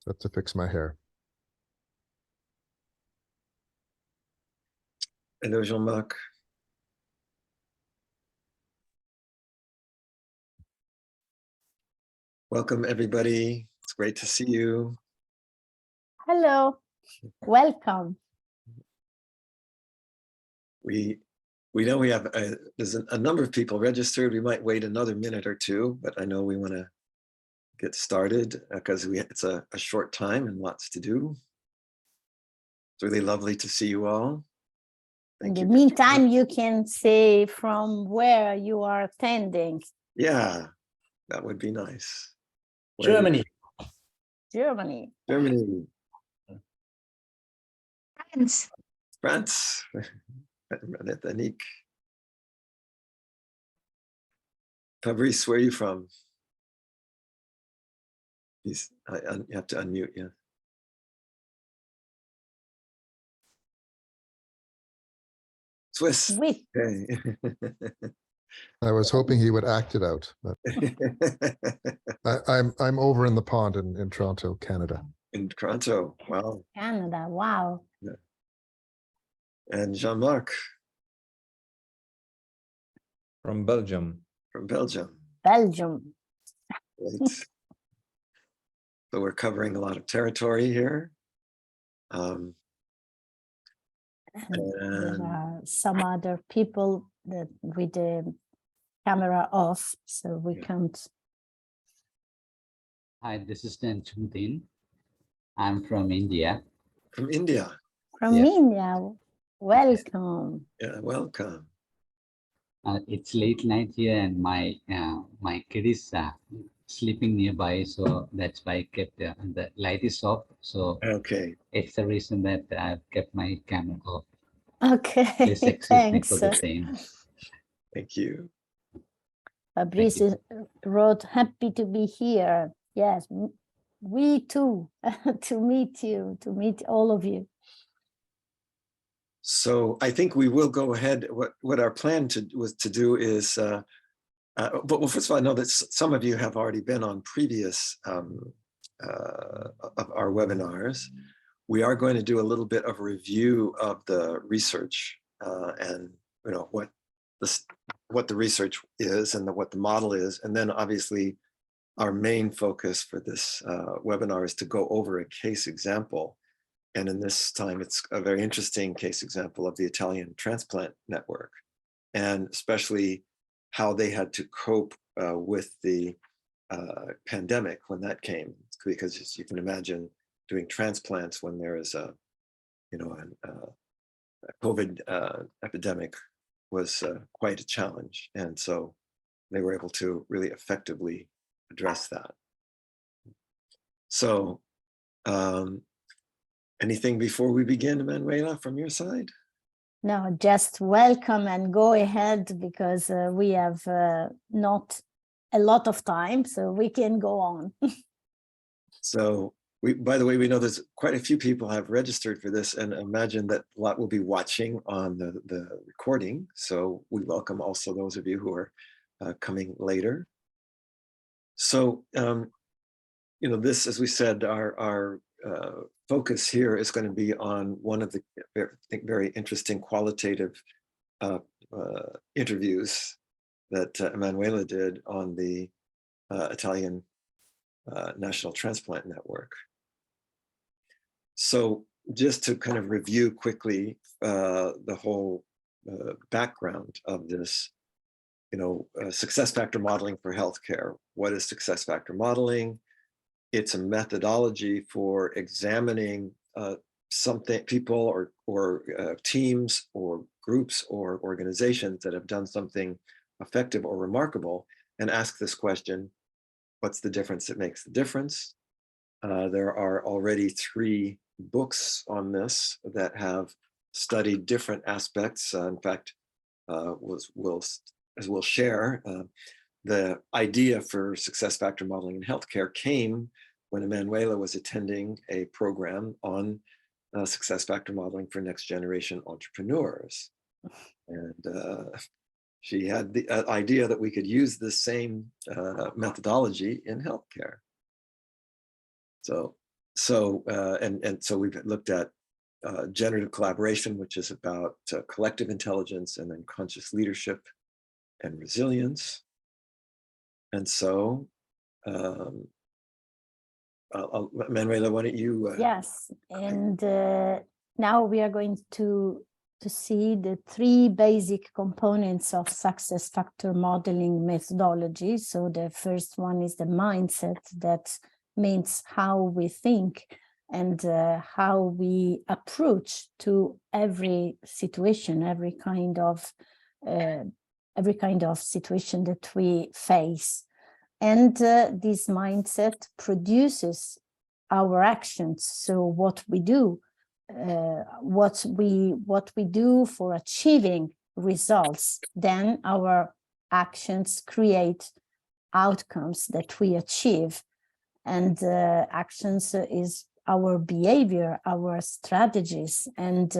Have to fix my hair. Hello, Jean-Marc. Welcome, everybody. It's great to see you. Hello, welcome. We know we have there's a number of people registered. We might wait another minute or two, but I know we want to get started because it's a short time and lots to do. It's really lovely to see you all. In the meantime, you can say from where you are attending. Yeah, that would be nice. Germany. Germany. Germany. France. France. Annick. Fabrice, where are you from? You have to unmute, yeah. Swiss. Okay. I was hoping he would act it out, but I'm over in the pond in Toronto, Canada. In Toronto, wow. Canada, wow. Yeah. And Jean-Marc. From Belgium. From Belgium. Belgium. Right. So we're covering a lot of territory here. And there are some other people that with the camera off, so we can't. Hi, this is Tanchuddin. I'm from India. From India. From India, welcome. Yeah, welcome. It's late night here, and my kid is sleeping nearby, so that's why I kept the light is off. So okay, it's the reason that I've kept my camera off. Okay, Please excuse me for the same. Thank you. Fabrice wrote, "Happy to be here." Yes, we too, to meet you, to meet all of you. So I think we will go ahead. What our plan was to do is, but well, first of all, I know that some of you have already been on previous of our webinars. We are going to do a little bit of a review of the research and what the research is and what the model is, and then obviously our main focus for this webinar is to go over a case example. And in this time, it's a very interesting case example of the Italian Transplant Network, and especially how they had to cope with the pandemic when that came. Because as you can imagine, doing transplants when there is a COVID epidemic was quite a challenge. And so they were able to really effectively address that. So, anything before we begin, Emanuela, from your side? No, just welcome and go ahead, because we have not a lot of time, so we can go on. So by the way, we know there's quite a few people have registered for this, and imagine that a lot will be watching on the recording. So we welcome also those of you who are coming later. So, this, as we said, our focus here is going to be on one of the, I think, very interesting qualitative interviews that Emanuela did on the Italian National Transplant Network. So just to kind of review quickly the whole background of this, success factor modeling for healthcare. What is success factor modeling? It's a methodology for examining people or teams or groups or organizations that have done something effective or remarkable, and ask this question: what's the difference that makes the difference? There are already 3 books on this that have studied different aspects. In fact, as we'll share, the idea for success factor modeling in healthcare came when Emanuela was attending a program on success factor modeling for next generation entrepreneurs. And she had the idea that we could use the same methodology in healthcare. So So, and so we've looked at generative collaboration, which is about collective intelligence, and then conscious leadership and resilience. And so, Manuela, why don't you? Yes, and now we are going to see the three basic components of success factor modeling methodology. So the first one is the mindset. That means how we think and how we approach to every situation, every kind of situation that we face. And this mindset produces our actions. So what we do, what we do for achieving results, then our actions create outcomes that we achieve. And actions is our behavior, our strategies, and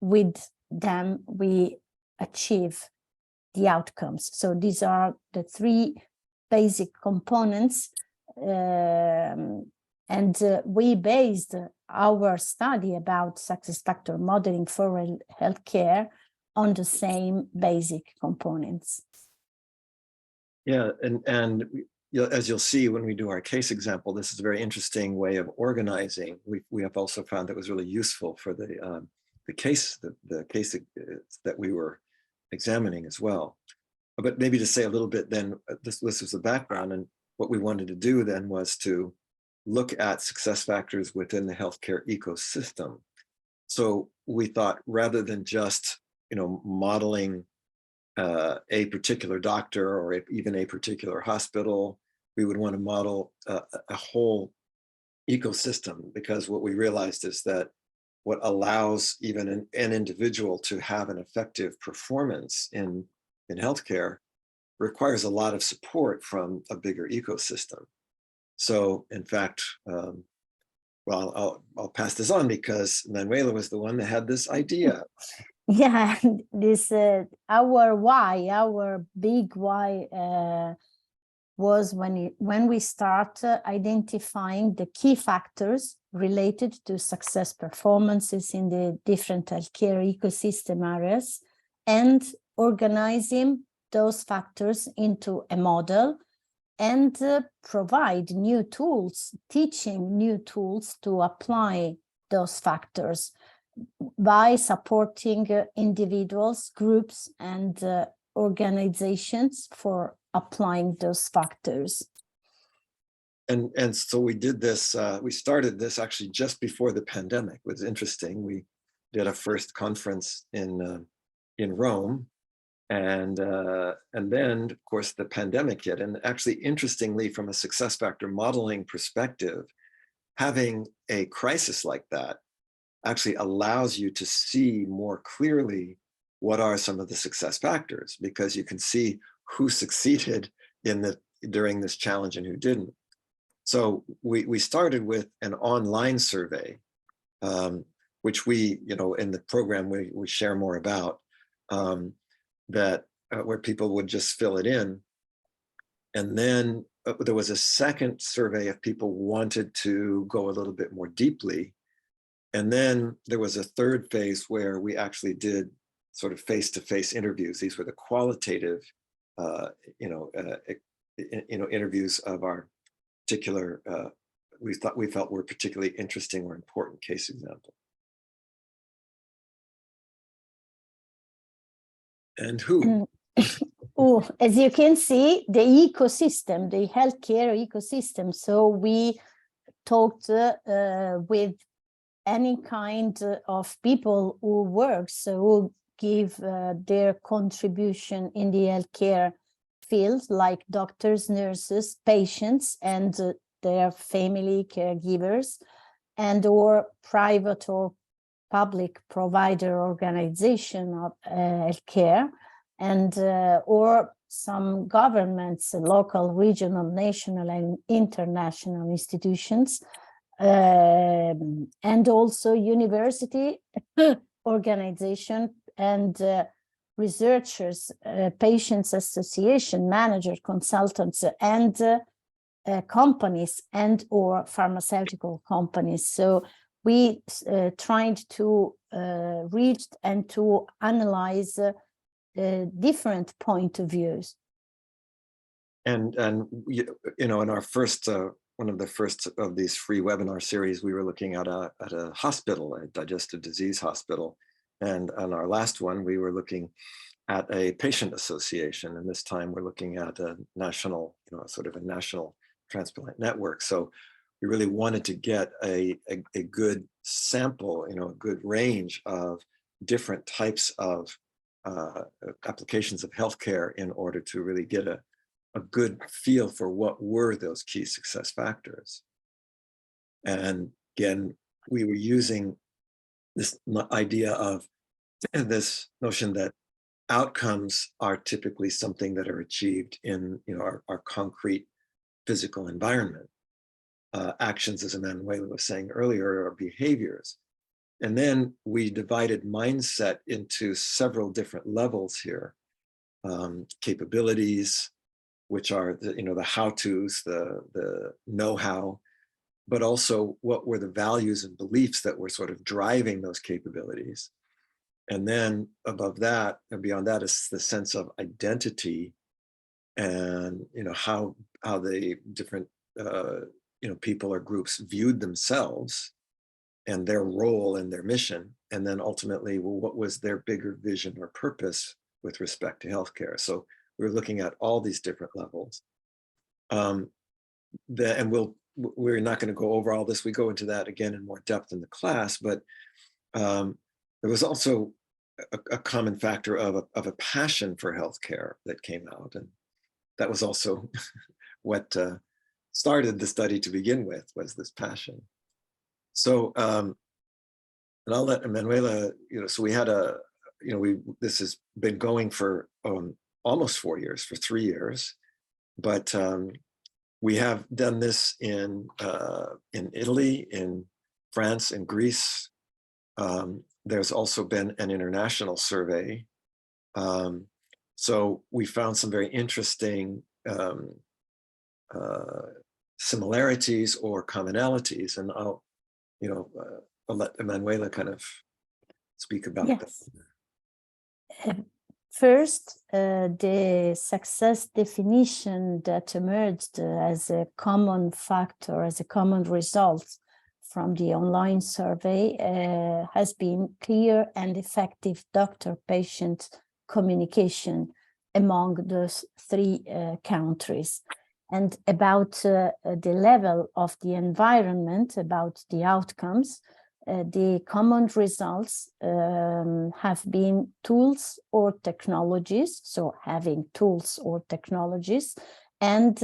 with them we achieve the outcomes. So these are the three basic components, and we based our study about success factor modeling for healthcare on the same basic components. Yeah, and as you'll see when we do our case example, this is a very interesting way of organizing. We have also found that was really useful for the case that we were examining as well. But maybe to say a little bit then, this was the background, and what we wanted to do then was to look at success factors within the healthcare ecosystem. So we thought, rather than just modeling a particular doctor or even a particular hospital, we would want to model a whole ecosystem, because what we realized is that what allows even an individual to have an effective performance in healthcare requires a lot of support from a bigger ecosystem. So in fact, well, I'll pass this on because Manuela was the one that had this idea. Yeah, this our big why was when we start identifying the key factors related to success performances in the different healthcare ecosystem areas, and organizing those factors into a model, and provide new tools, teaching new tools to apply those factors by supporting individuals, groups, and organizations for applying those factors. And so we did this, we started this actually just before the pandemic. It was interesting. We did a first conference in Rome, and then of course the pandemic hit. And actually, interestingly, from a success factor modeling perspective, having a crisis like that actually allows you to see more clearly what are some of the success factors, because you can see who succeeded during this challenge and who didn't. So we started with an online survey, which we, in the program we share more about, where people would just fill it in. And then there was a second survey if people wanted to go a little bit more deeply. And then there was a third phase where we actually did sort of face-to-face interviews. These were the qualitative, interviews of our particular, we felt were particularly interesting or important case example. And who? Oh, as you can see, the ecosystem, the healthcare ecosystem. So we talked with any kind of people who work, so who give their contribution in the healthcare field, like doctors, nurses, patients, and their family caregivers, and or private or public provider organization of healthcare, and or some governments, local, regional, national, and international institutions, and also university organization and researchers, patients association, manager, consultants, and companies and or pharmaceutical companies. So we tried to reach and to analyze different point of views. And you know, in our first one of the first of these free webinar series, we were looking at a hospital, a digestive disease hospital, and on our last one we were looking at a patient association, and this time we're looking at a national, you know, sort of a national transplant network. So we really wanted to get a good sample, you know, a good range of different types of applications of healthcare in order to really get a good feel for what were those key success factors. And again, we were using this idea of this notion that outcomes are typically something that are achieved in, you know, our concrete physical environment. Actions, as Emanuela was saying earlier, are behaviors. And then we divided mindset into several different levels here. Capabilities, which are the, you know, the how-tos, the know-how, but also what were the values and beliefs that were sort of driving those capabilities. And then above that and beyond that is the sense of identity, and, you know, how the different you know, people or groups viewed themselves and their role and their mission. And then ultimately, well, what was their bigger vision or purpose with respect to healthcare? So we're looking at all these different levels. And we're not going to go over all this. We go into that again in more depth in the class, but there was also a common factor of a passion for healthcare that came out. And that was also what started the study to begin with, was this passion. So, and I'll let Emanuela, you know, so we had this has been going for almost 4 years, for 3 years, but we have done this in Italy, in France, in Greece. There's also been an international survey. So we found some very interesting similarities or commonalities, and I'll let Emanuela kind of speak about that. First, the success definition that emerged as a common factor, as a common result from the online survey has been clear and effective doctor-patient communication among those 3 countries. And about the level of the environment, about the outcomes, the common results have been tools or technologies, so having tools or technologies, and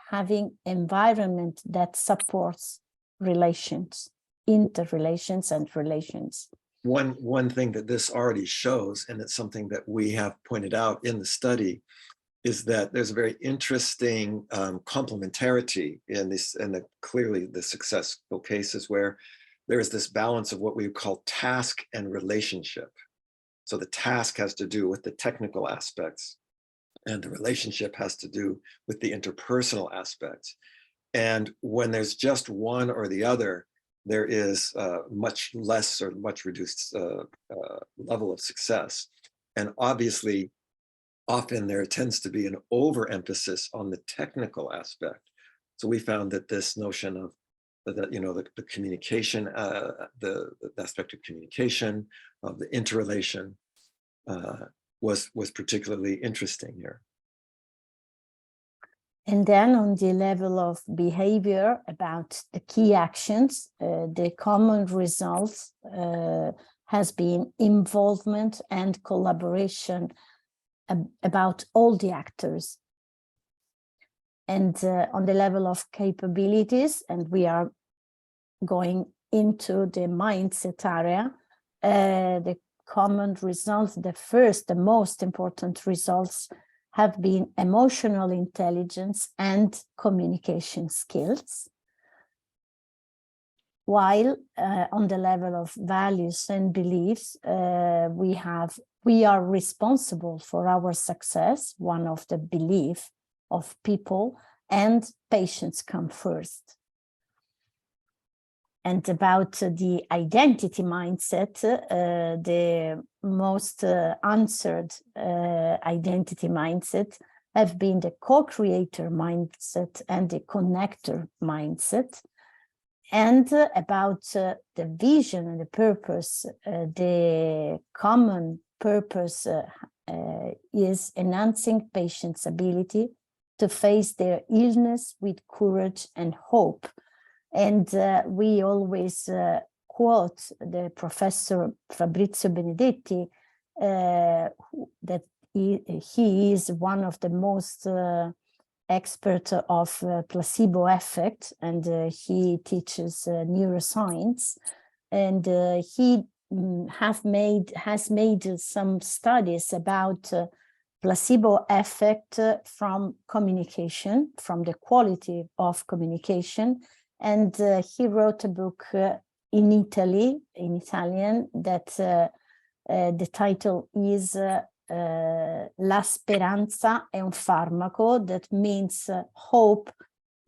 having environment that supports relations, interrelations and relations. One thing that this already shows, and it's something that we have pointed out in the study, is that there's a very interesting complementarity in this, and clearly the successful cases where there is this balance of what we call task and relationship. So the task has to do with the technical aspects, and the relationship has to do with the interpersonal aspects. And when there's just one or the other, there is much less or much reduced level of success. And obviously, often there tends to be an overemphasis on the technical aspect. So we found that this notion of the communication, the aspect of communication, of the interrelation, was particularly interesting here. And then on the level of behavior, about the key actions, the common results has been involvement and collaboration about all the actors. And on the level of capabilities, and we are going into the mindset area, the common results, the most important results have been emotional intelligence and communication skills. While on the level of values and beliefs, we are responsible for our success. One of the beliefs of people and patients come first. And about the identity mindset, the most answered identity mindset have been the co-creator mindset and the connector mindset. And about the vision and the purpose, the common purpose is enhancing patients' ability to face their illness with courage and hope. And we always quote the professor Fabrizio Benedetti, that he is one of the most expert of placebo effect, and he teaches neuroscience, and he has made some studies about placebo effect from communication, from the quality of communication. And he wrote a book in Italian, that the title is La speranza è un farmaco, that means hope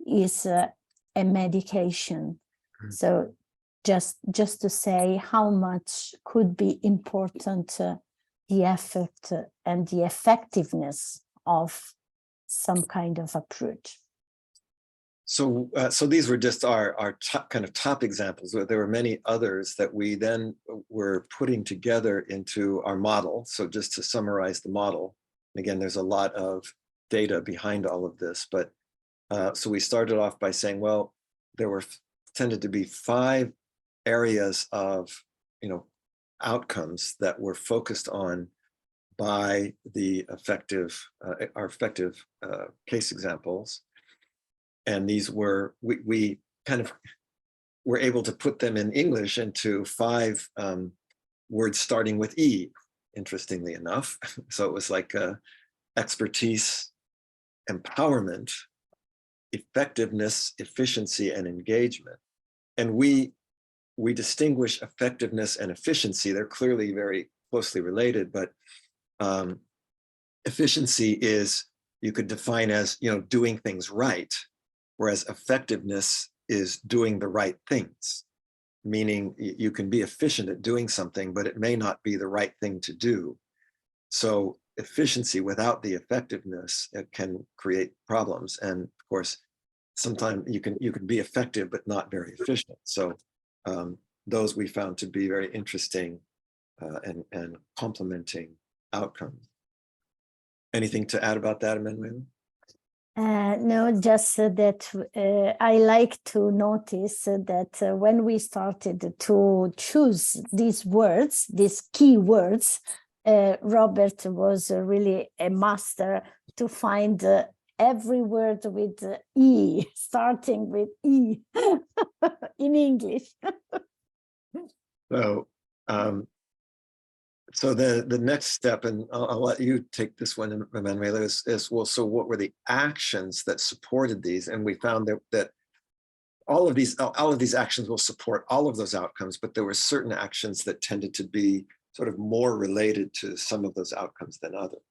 is a medication. So just to say how much could be important the effect and the effectiveness of some kind of approach. So, so these were just our top, kind of top examples. There were many others that we then were putting together into our model. So just to summarize the model, again, there's a lot of data behind all of this, but so we started off by saying, well, there were tended to be 5 areas of, outcomes that were focused on by the our effective case examples. And these were, we kind of were able to put them in English into 5 words starting with E, interestingly enough. So it was like expertise, empowerment, effectiveness, efficiency, and engagement. And we distinguish effectiveness and efficiency. They're clearly very closely related, but efficiency is, you could define as, doing things right. Whereas effectiveness is doing the right things, meaning you can be efficient at doing something, but it may not be the right thing to do. So efficiency without the effectiveness, it can create problems. And of course, sometimes you can be effective, but not very efficient. So those we found to be very interesting and complementing outcomes. Anything to add about that, Emmanuel? No, just that I like to notice that when we started to choose these words, these key words, Robert was really a master to find every word with E, starting with E in English. So, so the next step, and I'll let you take this one, Emmanuel, is well, so what were the actions that supported these? And we found that all of these actions will support all of those outcomes, but there were certain actions that tended to be sort of more related to some of those outcomes than others.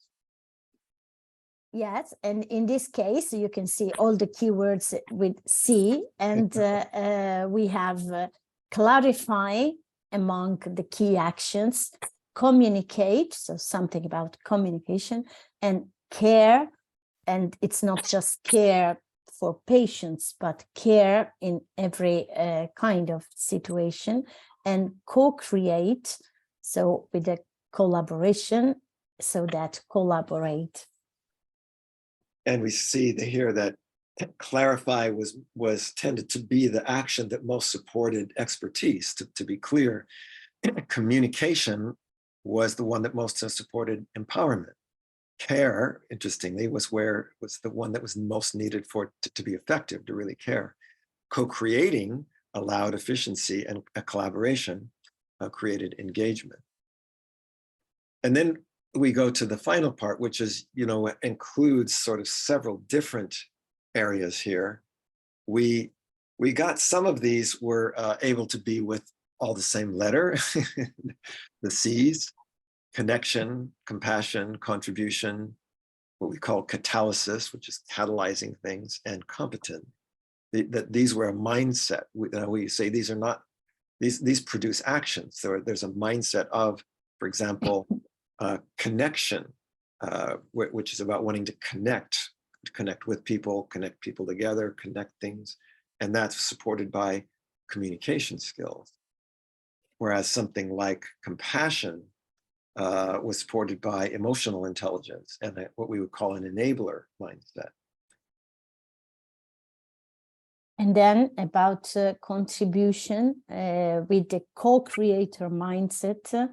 Yes, and in this case, you can see all the keywords with C, and we have clarify among the key actions, communicate, so something about communication, and care, and it's not just care for patients, but care in every kind of situation, and co-create, so with a collaboration, so that collaborate. And we see here that clarify was tended to be the action that most supported expertise. To be clear, communication was the one that most supported empowerment. Care, interestingly, was the one that was most needed for it to be effective, to really care. Co-creating allowed efficiency, and a collaboration created engagement. And then we go to the final part, which is, includes sort of several different areas here. We got some of these were able to be with all the same letter, the C's: connection, compassion, contribution, what we call catalysis, which is catalyzing things, and competent. That these were a mindset. We say these are not, these produce actions. There's a mindset of, for example, connection, which is about wanting to connect with people, connect people together, connect things. And that's supported by communication skills. Whereas something like compassion was supported by emotional intelligence and what we would call an enabler mindset. And then about contribution with the co-creator mindset,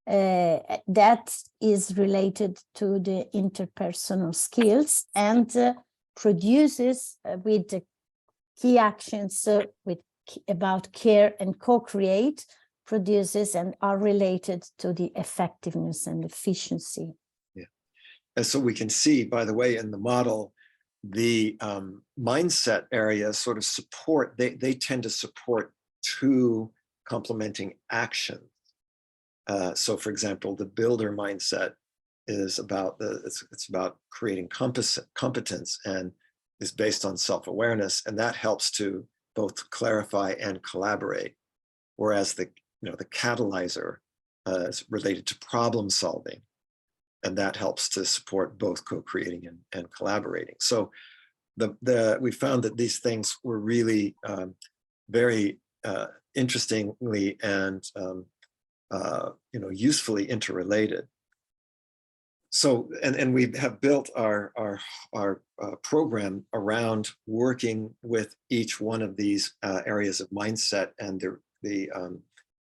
that is related to the interpersonal skills and produces with the key actions about care and co-create, produces and are related to the effectiveness and efficiency. Yeah. And so we can see, by the way, in the model, the mindset areas sort of support, they tend to support two complementing actions. So for example, the builder mindset is about it's about creating competence and is based on self-awareness, and that helps to both clarify and collaborate. Whereas the catalyzer is related to problem solving, and that helps to support both co-creating and collaborating. So we found that these things were really very interestingly and usefully interrelated. So, and we have built our program around working with each one of these areas of mindset and the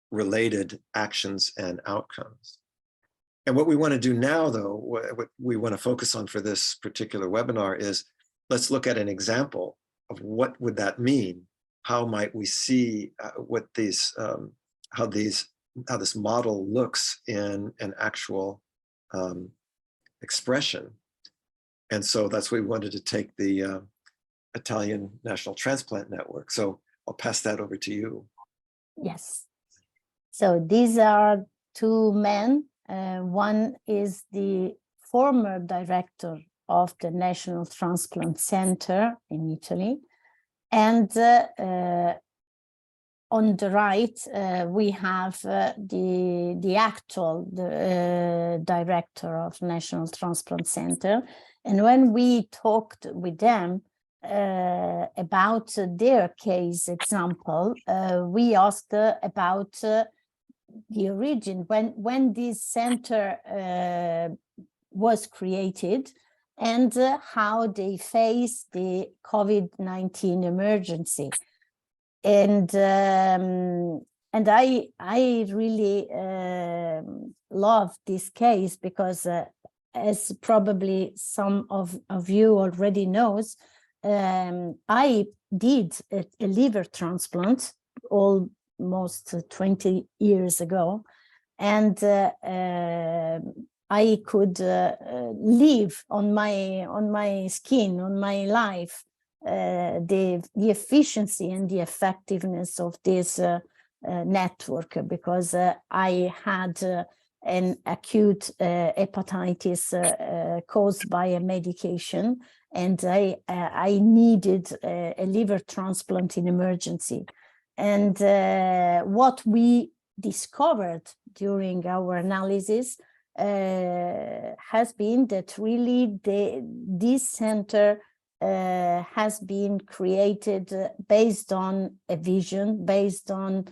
related actions and outcomes. And what we want to do now, though, what we want to focus on for this particular webinar is, let's look at an example of what would that mean? How might we see how this model looks in an actual expression? And so that's why we wanted to take the Italian National Transplant Network. So I'll pass that over to you. Yes. So these are two men. One is the former director of the National Transplant Center in Italy. And on the right, we have the actual director of National Transplant Center. And when we talked with them about their case example, we asked about the origin, when this center was created and how they faced the COVID-19 emergency. And I really love this case because as probably some of you already knows, I did a liver transplant almost 20 years ago, and I could live on my skin, on my life, the efficiency and the effectiveness of this network, because I had an acute hepatitis caused by a medication, and I needed a liver transplant in emergency. And what we discovered during our analysis has been that really this center has been created based on a vision, based on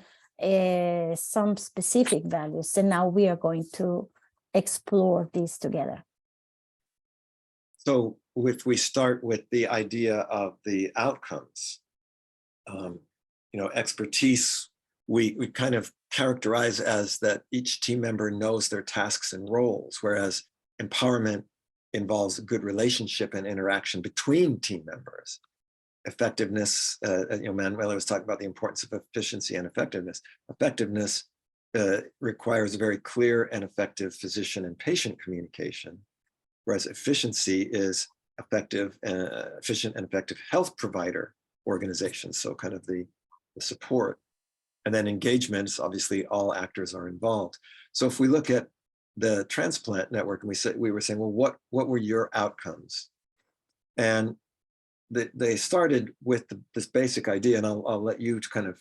some specific values. And now we are going to explore this together. So if we start with the idea of the outcomes, expertise, we kind of characterize as that each team member knows their tasks and roles, whereas empowerment involves a good relationship and interaction between team members. Effectiveness, Manuela was talking about the importance of efficiency and effectiveness. Effectiveness requires a very clear and effective physician and patient communication, whereas efficiency is efficient and effective health provider organizations, so kind of the support. And then engagement is obviously all actors are involved. So if we look at the transplant network, and we were saying, well, what were your outcomes? And they started with this basic idea, and I'll let you kind of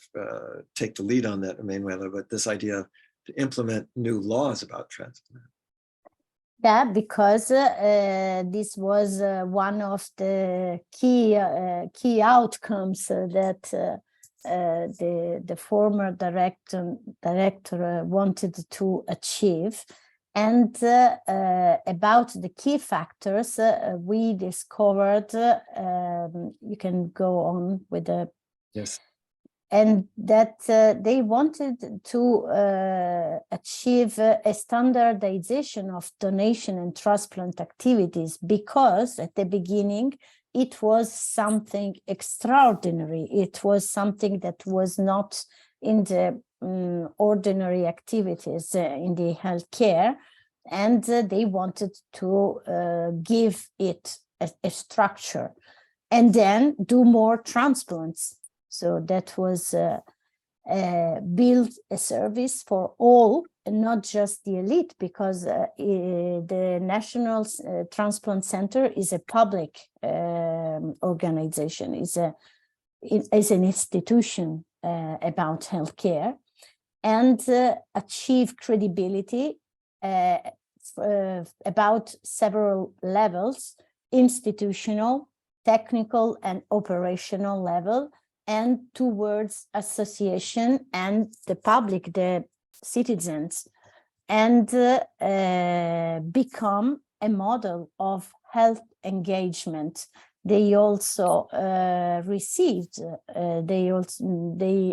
take the lead on that, Emanuela, but this idea to implement new laws about transplant. Yeah, because this was one of the key outcomes that the former director wanted to achieve. And about the key factors, we discovered, you can go on with the, yes, and that they wanted to achieve a standardization of donation and transplant activities, because at the beginning it was something extraordinary. It was something that was not in the ordinary activities in the healthcare, and they wanted to give it a structure and then do more transplants. So that was build a service for all, and not just the elite, because the National Transplant Center is a public organization, is an institution about healthcare, and achieve credibility about several levels: institutional, technical, and operational level, and towards association and the public, the citizens, and become a model of health engagement. They also received, they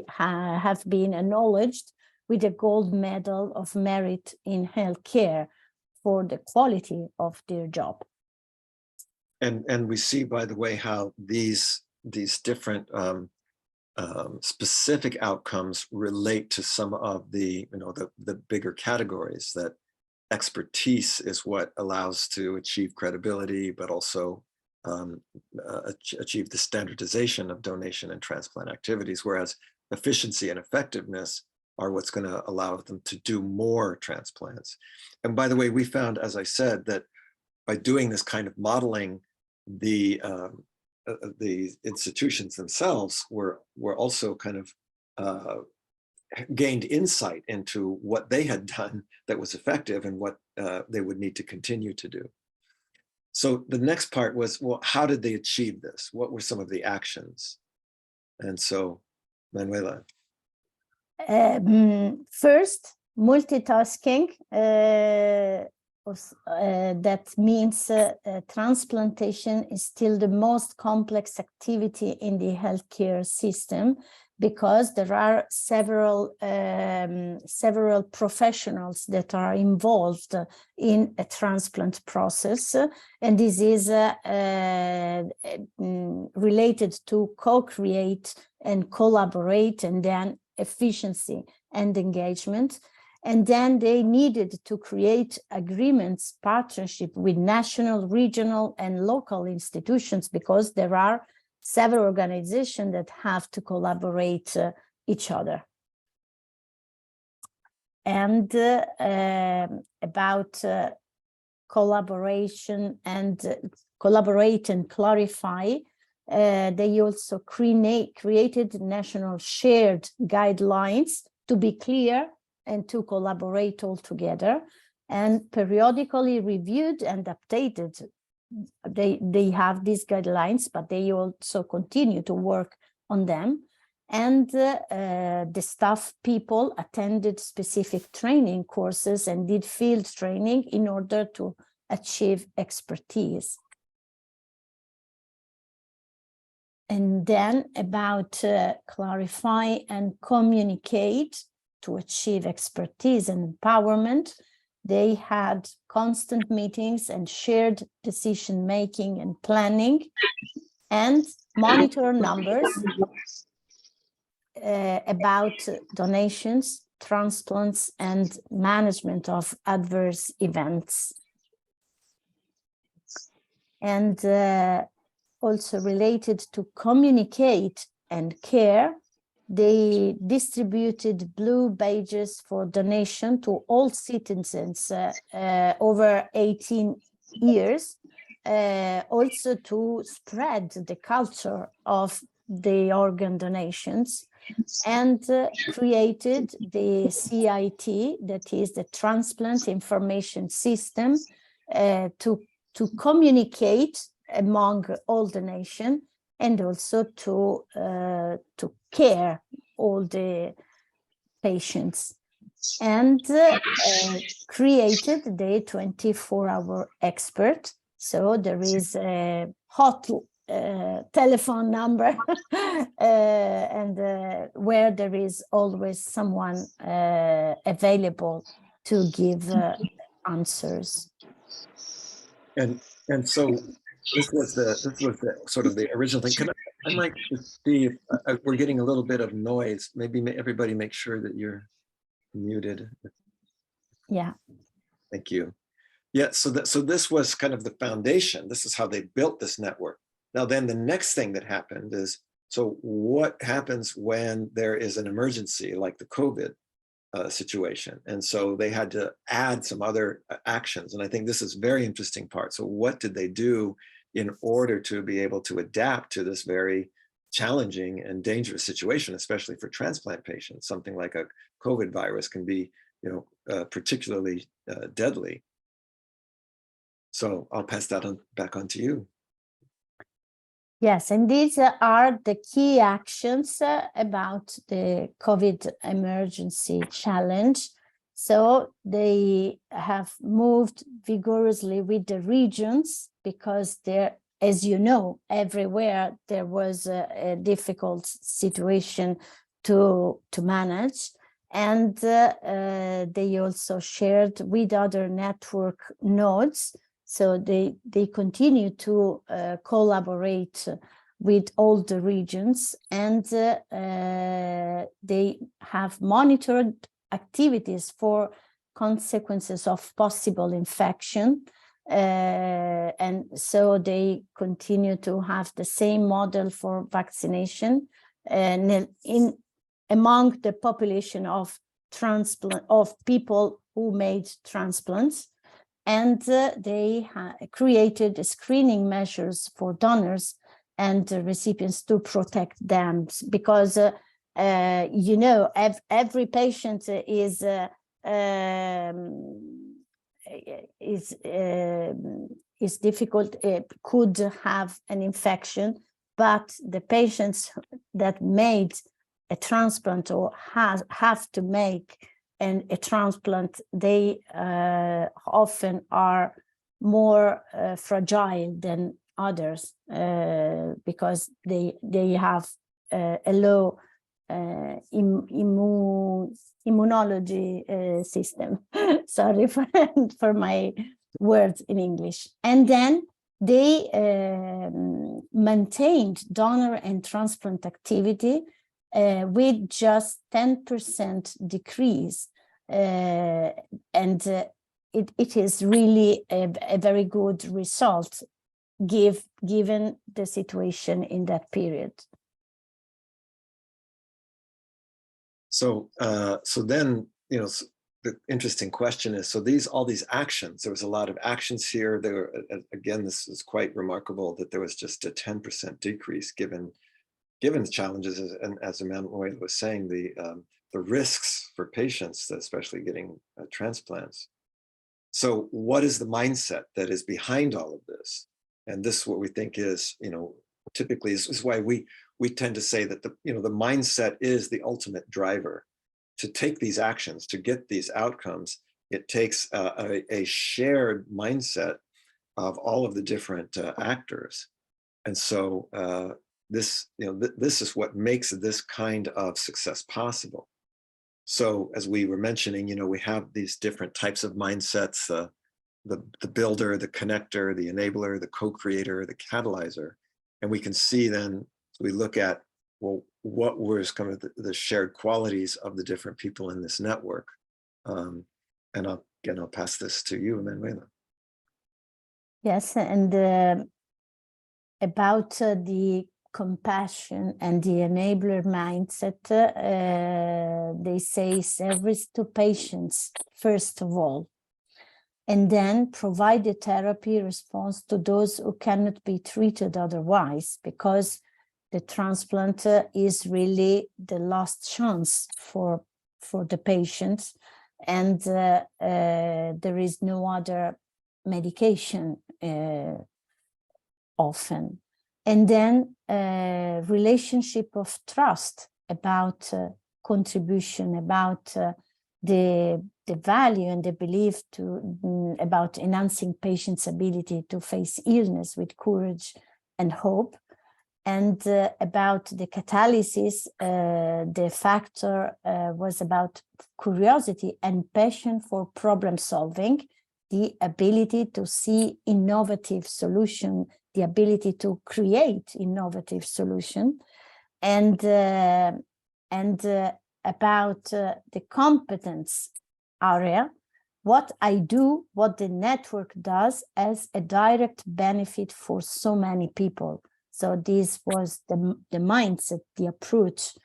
have been acknowledged with a gold medal of merit in healthcare for the quality of their job. And we see, by the way, how these different specific outcomes relate to some of the bigger categories. That expertise is what allows to achieve credibility, but also achieve the standardization of donation and transplant activities, whereas efficiency and effectiveness are what's going to allow them to do more transplants. And by the way, we found, as I said, that by doing this kind of modeling, the institutions themselves were also kind of gained insight into what they had done that was effective and what they would need to continue to do. So the next part was, well, how did they achieve this? What were some of the actions? And so, Manuela. First, multitasking. That means transplantation is still the most complex activity in the healthcare system, because there are several professionals that are involved in a transplant process, and this is related to co-create and collaborate, and then efficiency and engagement. And then they needed to create agreements, partnership with national, regional, and local institutions, because there are several organizations that have to collaborate each other. And about collaboration and collaborate and clarify, they also created national shared guidelines to be clear and to collaborate all together, and periodically reviewed and updated. They have these guidelines, but they also continue to work on them. And the staff people attended specific training courses and did field training in order to achieve expertise. And then about clarify and communicate to achieve expertise and empowerment, they had constant meetings and shared decision-making and planning, and monitor numbers about donations, transplants, and management of adverse events. And also related to communicate and care, they distributed blue badges for donation to all citizens over 18 years, also to spread the culture of the organ donations, and created the CIT, that is the Transplant Information System, to communicate among all the nation, and also to care all the patients, and created the 24-hour expert. So there is a hot telephone number and where there is always someone available to give answers. And so this was the sort of the original thing. I might just see if we're getting a little bit of noise. Maybe everybody make sure that you're muted. Yeah. Thank you. Yeah, so this was kind of the foundation. This is how they built this network. Now then the next thing that happened is, so what happens when there is an emergency like the COVID situation? And so they had to add some other actions. And I think this is a very interesting part. So what did they do in order to be able to adapt to this very challenging and dangerous situation, especially for transplant patients? Something like a COVID virus can be, particularly deadly. So I'll pass that on back on to you. Yes, and these are the key actions about the COVID emergency challenge. So they have moved vigorously with the regions, because there, as you know, everywhere there was a difficult situation to manage. And they also shared with other network nodes. So they continue to collaborate with all the regions, and they have monitored activities for consequences of possible infection. And so they continue to have the same model for vaccination among the population of people who made transplants. And they created screening measures for donors and recipients to protect them, because every patient is difficult, could have an infection, but the patients that made a transplant or have to make a transplant, they often are more fragile than others, because they have a low immunology system. Sorry for my words in English. And then they maintained donor and transplant activity with just 10% decrease. And it is really a very good result given the situation in that period. So then, the interesting question is, so all these actions, there was a lot of actions here. There were, again, this is quite remarkable that there was just a 10% decrease given the challenges, and as Emmanuel was saying, the risks for patients, especially getting transplants. So what is the mindset that is behind all of this? And this is what we think is, typically is why we tend to say that the mindset is the ultimate driver. To take these actions, to get these outcomes, it takes a shared mindset of all of the different actors. And so this is what makes this kind of success possible. So as we were mentioning, we have these different types of mindsets, the builder, the connector, the enabler, the co-creator, the catalyzer. And we can see then, we look at, well, what was kind of the shared qualities of the different people in this network. And I'll pass this to you, Emanuela. Yes, and about the compassion and the enabler mindset, they say service to patients, first of all, and then provide a therapy response to those who cannot be treated otherwise, because the transplant is really the last chance for the patients, and there is no other medication often. And then relationship of trust about contribution, about the value and the belief to about enhancing patients' ability to face illness with courage and hope, and about the catalysis, the factor was about curiosity and passion for problem solving, the ability to see innovative solution, the ability to create innovative solution, and about the competence area, what I do, what the network does as a direct benefit for so many people. So this was the mindset, the approach,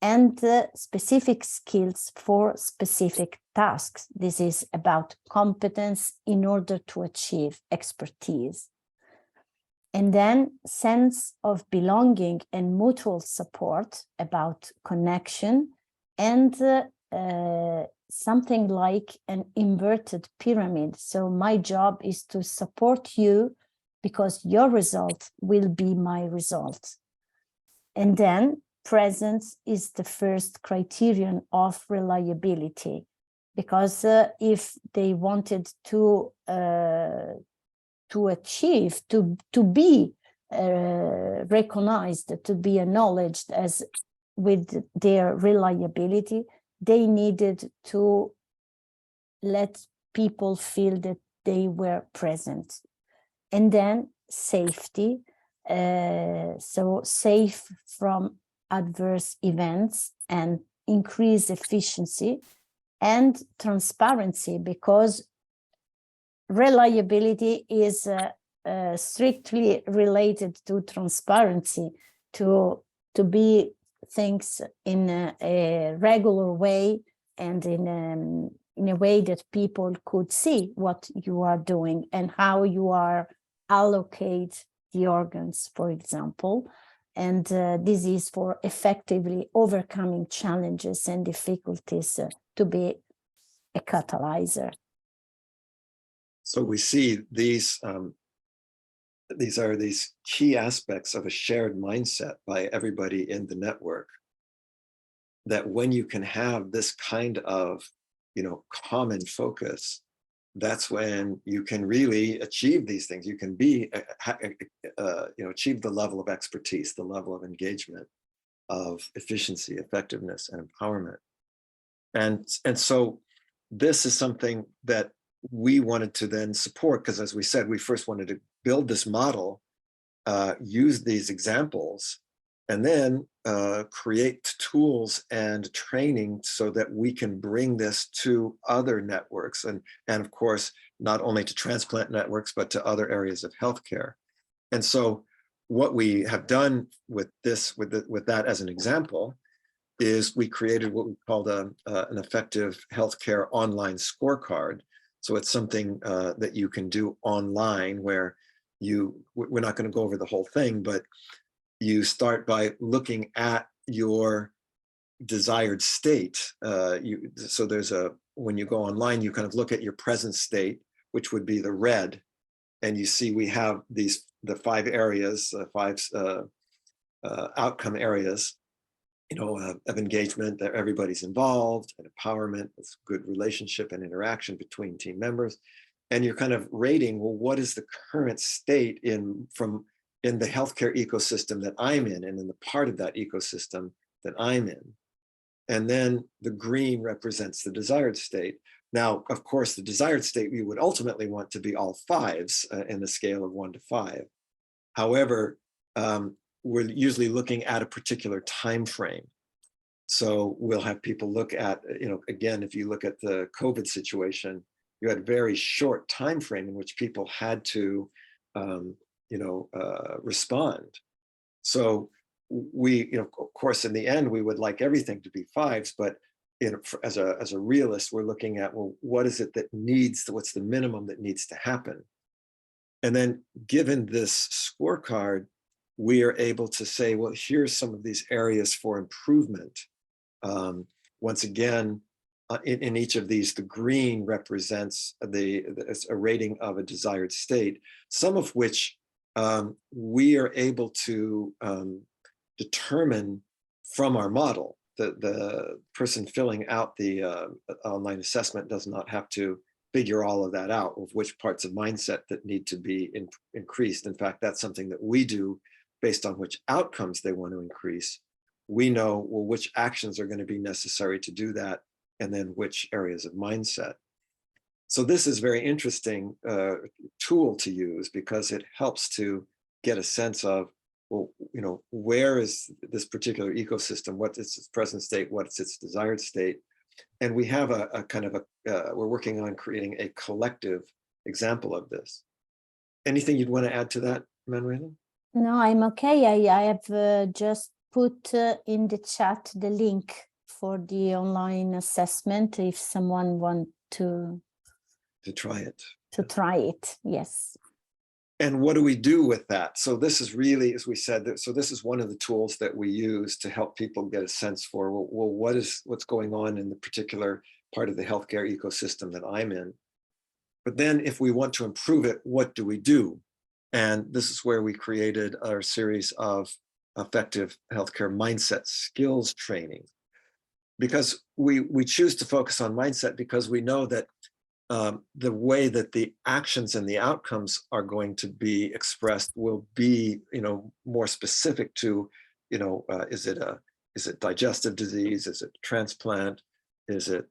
and specific skills for specific tasks. This is about competence in order to achieve expertise. And then sense of belonging and mutual support, about connection, and something like an inverted pyramid. So my job is to support you because your result will be my result. And then presence is the first criterion of reliability, because if they wanted to achieve, to be recognized, to be acknowledged as with their reliability, they needed to let people feel that they were present. And then safety, so safe from adverse events, and increase efficiency and transparency, because reliability is strictly related to transparency, to be things in a regular way and in a way that people could see what you are doing and how you are allocate the organs, for example. And this is for effectively overcoming challenges and difficulties to be a catalyzer. So we see these are these key aspects of a shared mindset by everybody in the network, that when you can have this kind of, common focus, that's when you can really achieve these things. You can be, achieve the level of expertise, the level of engagement, of efficiency, effectiveness, and empowerment. And so this is something that we wanted to then support, because as we said, we first wanted to build this model, use these examples, and then create tools and training so that we can bring this to other networks, and of course, not only to transplant networks, but to other areas of healthcare. And so what we have done with this, with that as an example, is we created what we called an effective healthcare online scorecard. So it's something that you can do online, where we're not going to go over the whole thing, but you start by looking at your desired state. So when you go online, you kind of look at your present state, which would be the red, and you see we have the 5 areas, 5 outcome areas, of engagement, that everybody's involved, and empowerment, with good relationship and interaction between team members. And you're kind of rating, well, what is the current state in the healthcare ecosystem that I'm in, and in the part of that ecosystem that I'm in. And then the green represents the desired state. Now, of course, the desired state, we would ultimately want to be all 5s in the scale of 1 to 5. However, we're usually looking at a particular time frame. So we'll have people look at, again, if you look at the COVID situation, you had a very short time frame in which people had to, respond. So we, of course, in the end, we would like everything to be 5s, but as a realist, we're looking at, well, what is it that needs, what's the minimum that needs to happen? And then given this scorecard, we are able to say, well, here's some of these areas for improvement. Once again, in each of these, the green represents a rating of a desired state, some of which we are able to determine from our model. The person filling out the online assessment does not have to figure all of that out, of which parts of mindset that need to be increased. In fact, that's something that we do based on which outcomes they want to increase. We know, well, which actions are going to be necessary to do that, and then which areas of mindset. So this is very interesting tool to use because it helps to get a sense of, well, where is this particular ecosystem? What is its present state? What's its desired state? And we have a kind of we're working on creating a collective example of this. Anything you'd want to add to that, Manuela? No, I'm okay. I have just put in the chat the link for the online assessment if someone wants to try it. To try it, yes. And what do we do with that? So this is really, as we said, so this is one of the tools that we use to help people get a sense for, well, what's going on in the particular part of the healthcare ecosystem that I'm in. But then if we want to improve it, what do we do? And this is where we created our series of effective healthcare mindset skills training. Because we choose to focus on mindset because we know that the way that the actions and the outcomes are going to be expressed will be, more specific to, is it digestive disease? Is it transplant? Is it,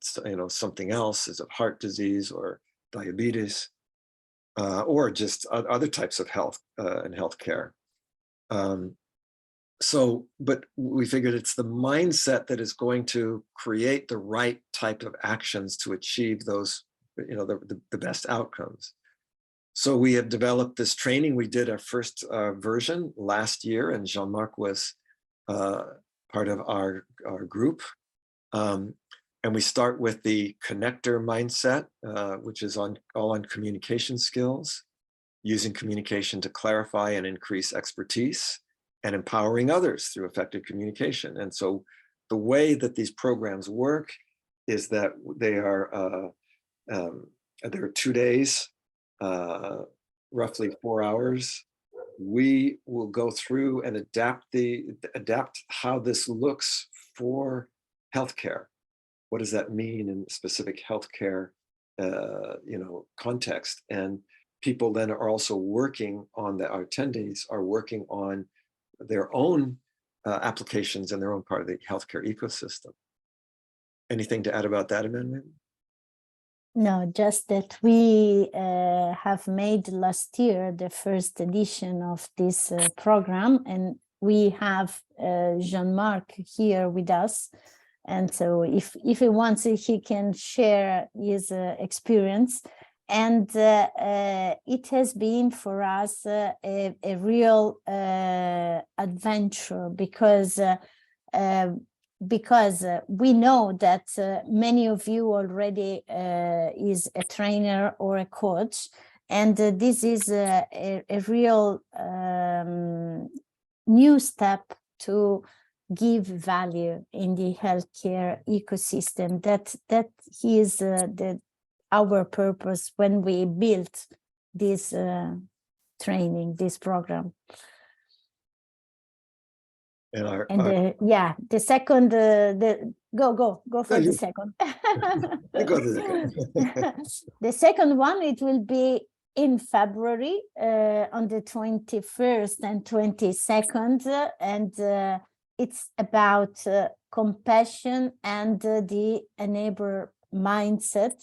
something else? Is it heart disease or diabetes? Or just other types of health and healthcare. But we figured it's the mindset that is going to create the right type of actions to achieve those, the best outcomes. So we have developed this training. We did our first version last year, and Jean-Marc was part of our group. And we start with the connector mindset, which is all on communication skills, using communication to clarify and increase expertise, and empowering others through effective communication. And so the way that these programs work is that there are 2 days, roughly 4 hours. We will go through and adapt how this looks for healthcare. What does that mean in specific healthcare, context? And people then are also working on our attendees are working on their own applications in their own part of the healthcare ecosystem. Anything to add about that, Amanda? No, just that we have made last year the first edition of this program, and we have Jean-Marc here with us. And so if he wants, he can share his experience. And it has been for us a real adventure because we know that many of you already is a trainer or a coach, and this is a real new step to give value in the healthcare ecosystem. That is our purpose when we built this training, this program. And the second, go for the second. Go to the The second one, it will be in February on the 21st and 22nd, and it's about compassion and the enabler mindset.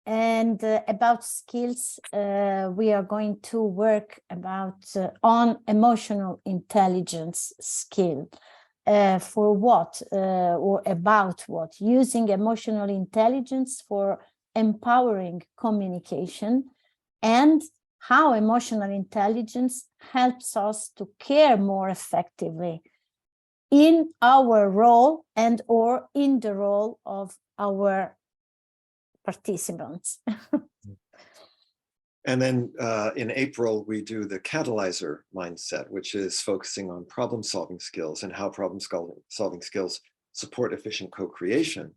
And about skills, we are going to work on emotional intelligence skill. For what or about what? Using emotional intelligence for empowering communication, and how emotional intelligence helps us to care more effectively in our role and or in the role of our participants. And then in April, we do the catalyzer mindset, which is focusing on problem-solving skills and how problem-solving skills support efficient co-creation,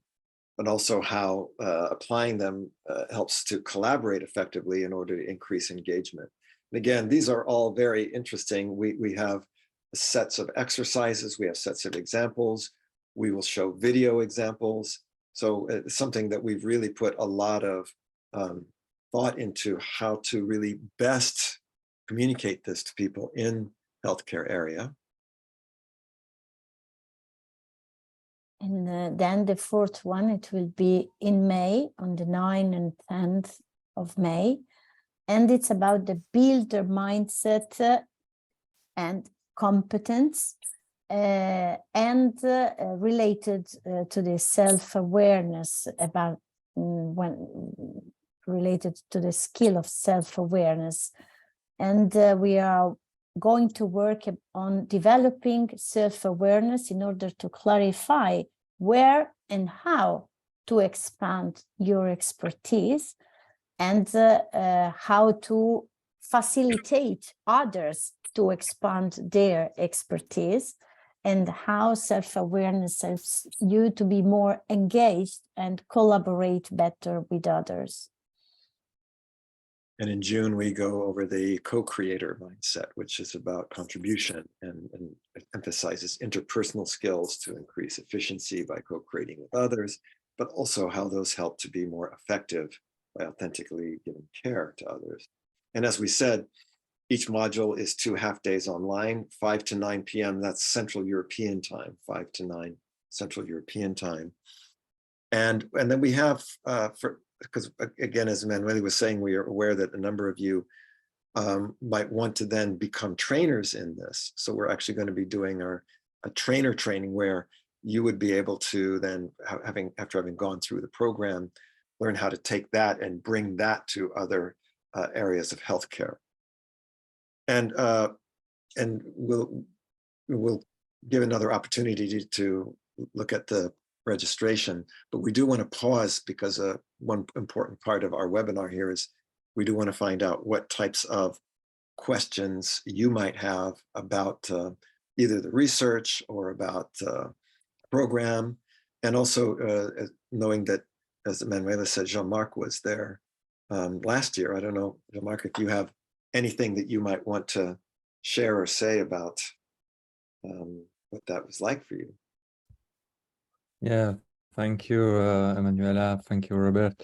but also how applying them helps to collaborate effectively in order to increase engagement. And again, these are all very interesting. We have sets of exercises, we have sets of examples, we will show video examples. So it's something that we've really put a lot of thought into how to really best communicate this to people in healthcare area. And then the fourth one, it will be in May, on the 9th and 10th of May. And it's about the builder mindset and competence and related to the self-awareness about related to the skill of self-awareness. And we are going to work on developing self-awareness in order to clarify where and how to expand your expertise and how to facilitate others to expand their expertise, and how self-awareness helps you to be more engaged and collaborate better with others. And in June, we go over the co-creator mindset, which is about contribution and emphasizes interpersonal skills to increase efficiency by co-creating with others, but also how those help to be more effective by authentically giving care to others. And as we said, each module is 2 half-days online, 5 to 9 p.m. That's Central European time, 5 to 9 Central European time. And then we have, because again, as Emanuele was saying, we are aware that a number of you might want to then become trainers in this. So we're actually going to be doing a trainer training where you would be able to then, after having gone through the program, learn how to take that and bring that to other areas of healthcare. And we'll give another opportunity to look at the registration, but we do want to pause because one important part of our webinar here is we do want to find out what types of questions you might have about either the research or about program, and also knowing that, as Emanuele said, Jean-Marc was there last year. I don't know, Jean-Marc, if you have anything that you might want to share or say about what that was like for you. Yeah, thank you, Emanuela. Thank you, Robert.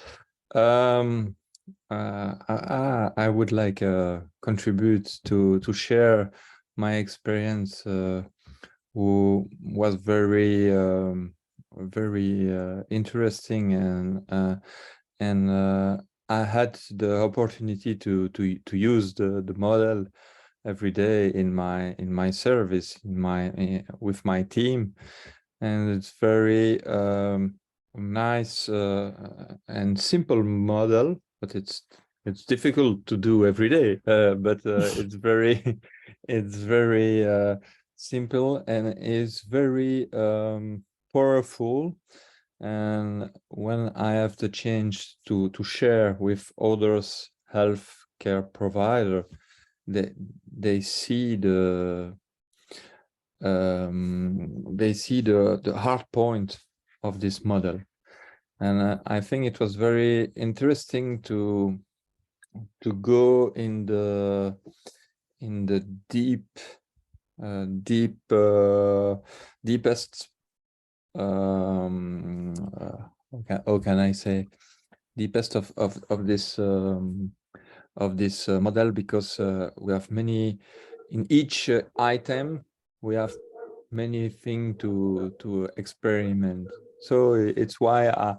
I would like contribute to share my experience, who was very interesting, and I had the opportunity to use the model every day in my service, with my team. And it's very nice and simple model, but it's difficult to do every day. But it's very simple, and it's very powerful. And when I have the chance to share with others healthcare provider, they see the hard point of this model. And I think it was very interesting to go in the deepest how can I say, deepest of this model, because we have many in each item. We have many things to experiment. So it's why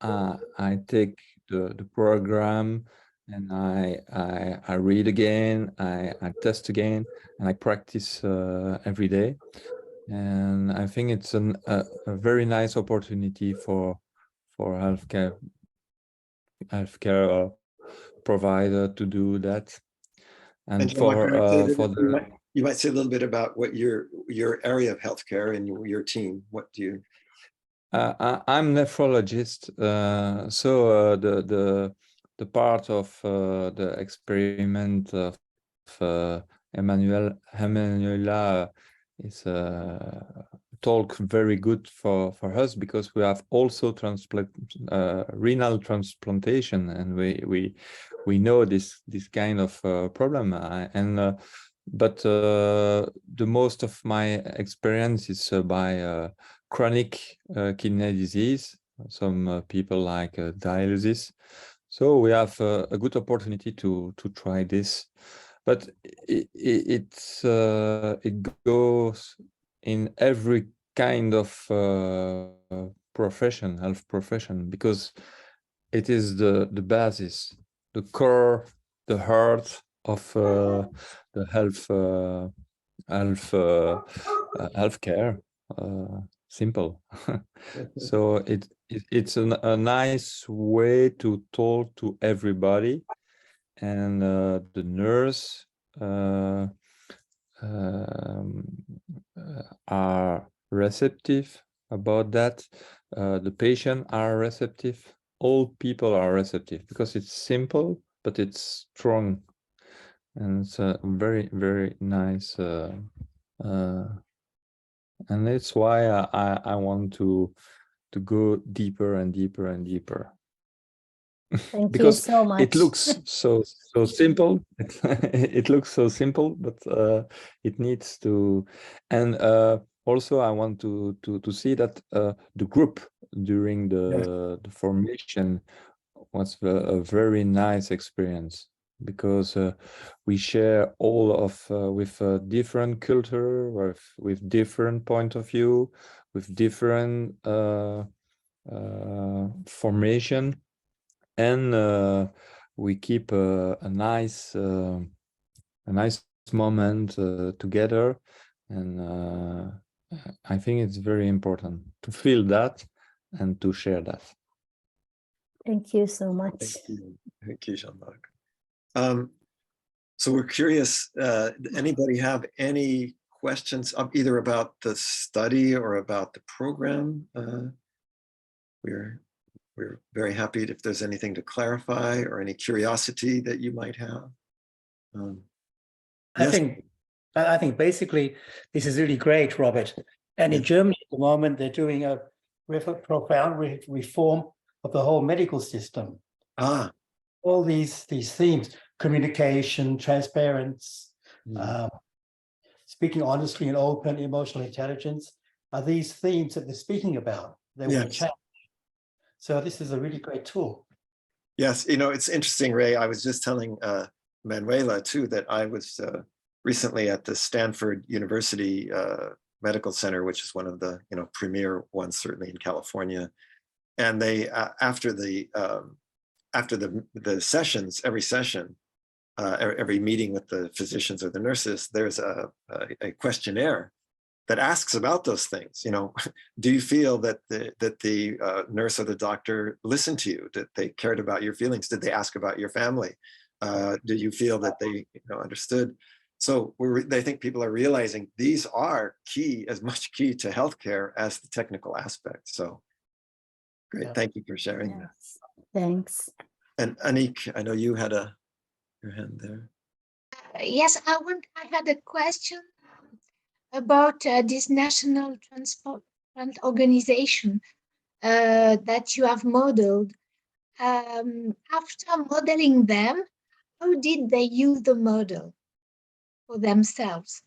I take the program, and I read again, I test again, and I practice every day. And I think it's a very nice opportunity for healthcare provider to do that. And for you might say a little bit about what your area of healthcare and your team. What do you? I'm nephrologist, so the part of the experiment of Emanuela is talk very good for us, because we have also renal transplantation, and we know this kind of problem, but the most of my experience is by chronic kidney disease. Some people like dialysis, so we have a good opportunity to try this, but it goes in every kind of profession, health profession, because it is the basis, the core, the heart of the healthcare. Simple. So it's a nice way to talk to everybody, and the nurse are receptive about that. The patient are receptive. All people are receptive, because it's simple, but it's strong, and it's a very, very nice. And that's why I want to go deeper and deeper and deeper. Thank Because you so much. it looks so simple. It looks so simple, but it needs to. And also, I want to see that the group during the formation was a very nice experience, because we share all of with different culture, with different point of view, with different formation, and we keep a nice moment together, and I think it's very important to feel that and to share that. Thank you so much. Thank you, Jean-Marc. So we're curious, anybody have any questions either about the study or about the program? We're very happy if there's anything to clarify or any curiosity that you might have. I think basically this is really great, Robert. And in Germany at the moment, they're doing a profound reform of the whole medical system. All these themes: communication, transparency, speaking honestly and open, emotional intelligence, are these themes that they're speaking about. They want to change. So this is a really great tool. Yes, you know, it's interesting, Ray. I was just telling Manuela too that I was recently at the Stanford University Medical Center, which is one of the premier ones certainly in California. And they after the sessions, every session, every meeting with the physicians or the nurses, there's a questionnaire that asks about those things. Do you feel that the nurse or the doctor listened to you? That they cared about your feelings? Did they ask about your family? Do you feel that they understood? So they think people are realizing these are as much key to healthcare as the technical aspect. So great, thank you for sharing that. Thanks. And Anik, I know you had your hand there. Yes, I had a question about this national transplant organization that you have modeled. After modeling them, how did they use the model for themselves?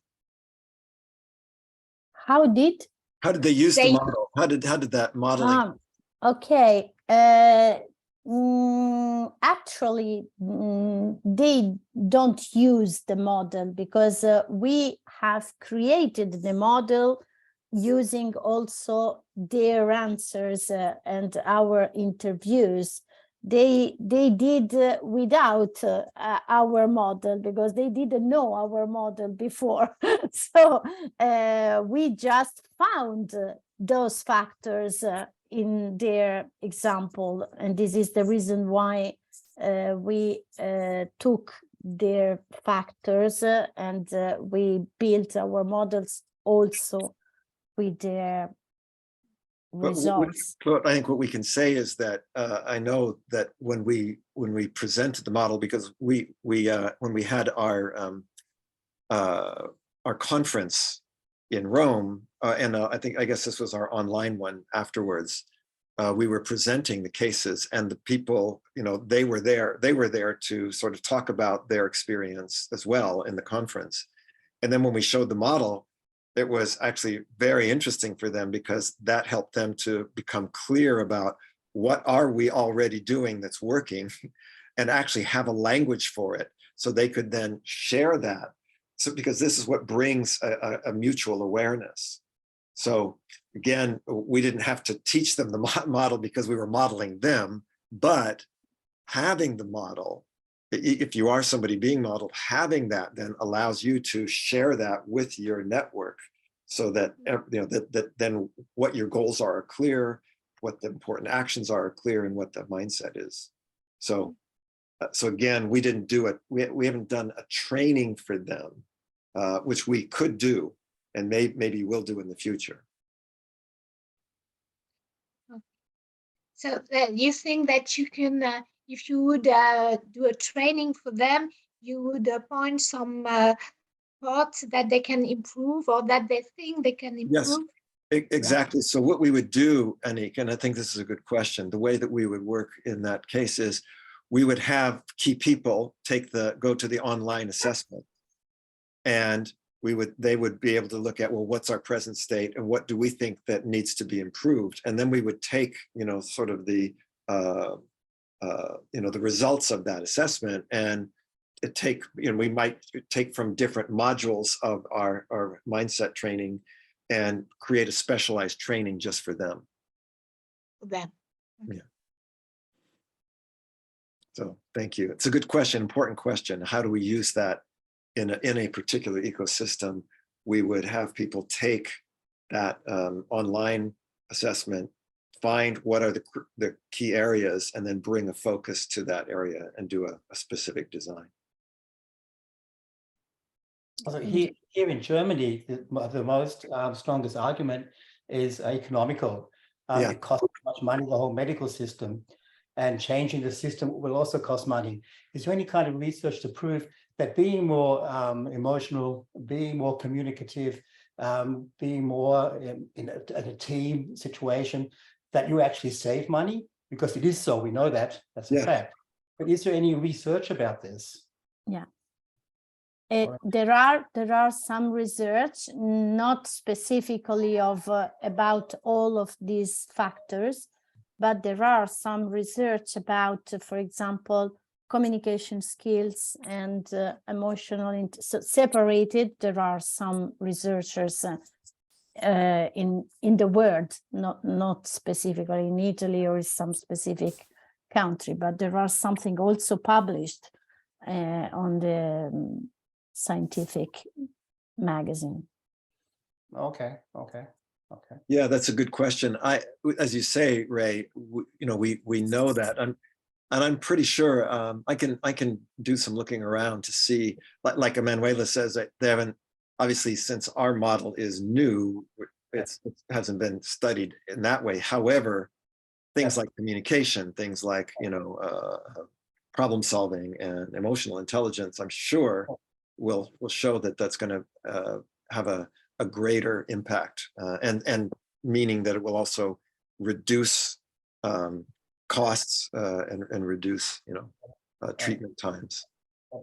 How did they use the model? How did that modeling? Okay. Actually, they don't use the model, because we have created the model using also their answers and our interviews. They did without our model, because they didn't know our model before. So we just found those factors in their example, and this is the reason why we took their factors, and we built our models also with their results. Claude, I think what we can say is that I know that when we presented the model, because when we had our conference in Rome, and I guess this was our online one afterwards, we were presenting the cases, and the people, they were there to sort of talk about their experience as well in the conference. And then when we showed the model, it was actually very interesting for them, because that helped them to become clear about what are we already doing that's working, and actually have a language for it, so they could then share that. So, because this is what brings a mutual awareness. So again, we didn't have to teach them the model because we were modeling them, but having the model, if you are somebody being modeled, having that then allows you to share that with your network, so that that then what your goals are clear, what the important actions are clear, and what the mindset is. So again, we didn't do it. We haven't done a training for them, which we could do, and maybe we'll do in the future. So you think that you can, if you would do a training for them, you would point some parts that they can improve, or that they think they can improve? Yes, exactly. So what we would do, Anik, and I think this is a good question, the way that we would work in that case is we would have key people go to the online assessment, and they would be able to look at, well, what's our present state, and what do we think that needs to be improved? And then we would take, sort of the results of that assessment, and we might take from different modules of our mindset training and create a specialized training just for them. Them. Yeah. So thank you. It's a good question, important question. How do we use that in a particular ecosystem? We would have people take that online assessment, find what are the key areas, and then bring a focus to that area and do a specific design. Also here in Germany, the most strongest argument is economical. It costs much money, the whole medical system, and changing the system will also cost money. Is there any kind of research to prove that being more emotional, being more communicative, being more in a team situation, that you actually save money? Because it is so, we know that, that's a fact. But is there any research about this? Yeah. There are some research, not specifically about all of these factors, but there are some research about, for example, communication skills and emotional, so separated. There are some researchers in the world, not specifically in Italy or some specific country, but there are something also published on the scientific magazine. Okay. Yeah, that's a good question. As you say, Ray, we know that, and I'm pretty sure I can do some looking around to see, like Emanuela says, that they haven't, obviously, since our model is new, it hasn't been studied in that way. However, things like communication, things like problem solving and emotional intelligence, I'm sure will show that that's going to have a greater impact, and meaning that it will also reduce costs and reduce treatment times.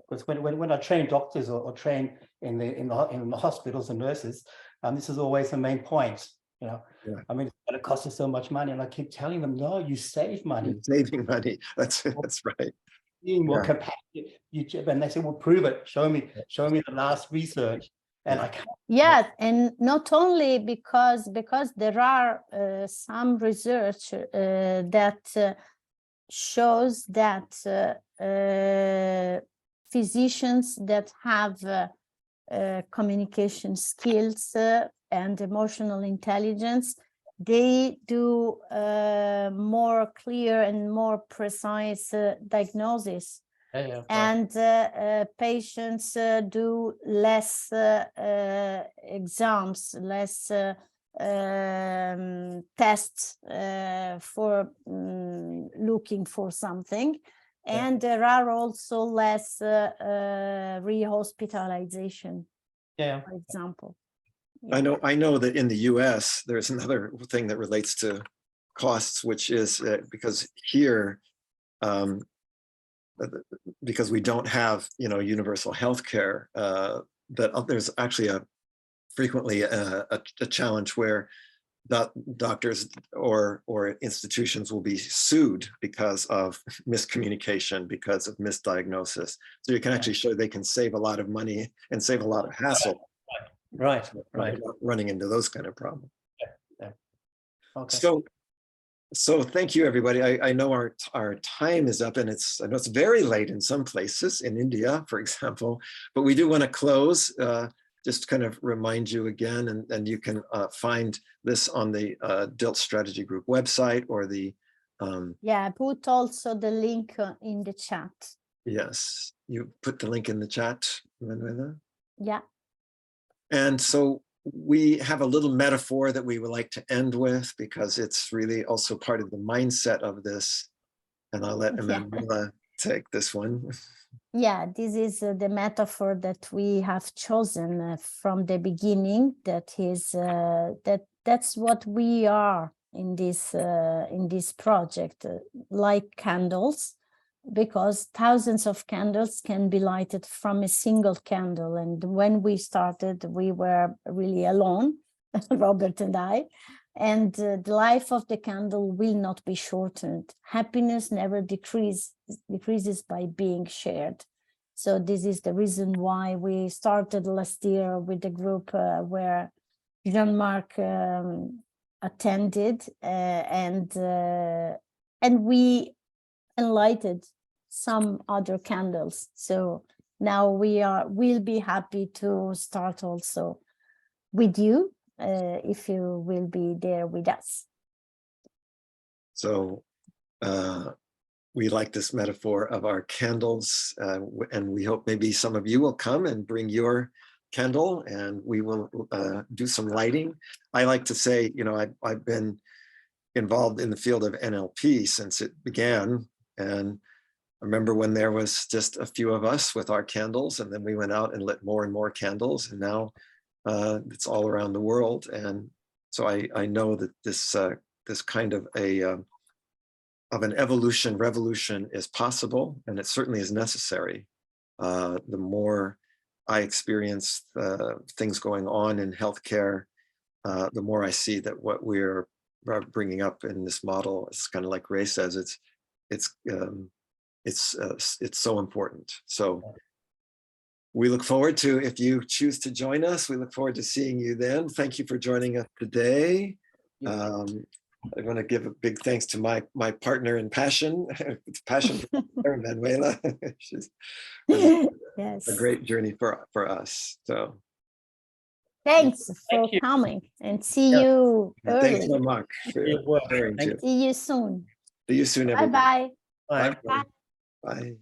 Because when I train doctors or train in the hospitals and nurses, this is always the main point. I mean, it's going to cost us so much money, and I keep telling them, no, you save money. You're saving money. That's right. Being more compassionate, and they say, well, prove it. Show me the last research. And I can't. Yeah, and not only because there are some research that shows that physicians that have communication skills and emotional intelligence, they do more clear and more precise diagnosis right. and patients do less exams, less tests for looking for something. And there are also less re-hospitalization, Yeah. for example. I know that in the US, there's another thing that relates to costs, which is because here, because we don't have, universal health care, that there's actually frequently a challenge where doctors or institutions will be sued because of miscommunication, because of misdiagnosis. So you can actually show they can save a lot of money and save a lot of hassle. Right. Without running into those kind of problems. Okay. So thank you, everybody. I know our time is up, and I know it's very late in some places, in India, for example, but we do want to close. Just kind of remind you again, and you can find this on the DILT Strategy Group website or the. Yeah, I put also the link in the chat. Yes, you put the link in the chat, Manuela. Yeah. And so we have a little metaphor that we would like to end with, because it's really also part of the mindset of this. And I'll let Emanuela take this one. Yeah, this is the metaphor that we have chosen from the beginning. That is that's what we are in this project, like candles, because thousands of candles can be lighted from a single candle. And when we started, we were really alone, Robert and I. And the life of the candle will not be shortened. Happiness never decreases by being shared. So this is the reason why we started last year with the group where Jean-Marc attended, and we enlightened some other candles. So now we'll be happy to start also with you, if you will be there with us. So we like this metaphor of our candles, and we hope maybe some of you will come and bring your candle, and we will do some lighting. I like to say, I've been involved in the field of NLP since it began, and I remember when there was just a few of us with our candles, and then we went out and lit more and more candles, and now it's all around the world. And so I know that this kind of an revolution is possible, and it certainly is necessary. The more I experience things going on in healthcare, the more I see that what we're bringing up in this model is kind of like Ray says, it's so important. So we look forward to, if you choose to join us, we look forward to seeing you then. Thank you for joining us today. I want to give a big thanks to my partner in passion. It's passion for Manuela. She's Yes. a great journey for us. So thanks Thank for you. coming, and see you thanks early. so much for Good work. sharing Thank too. See you soon. See you soon, Bye everybody. bye. Bye. Bye. Bye.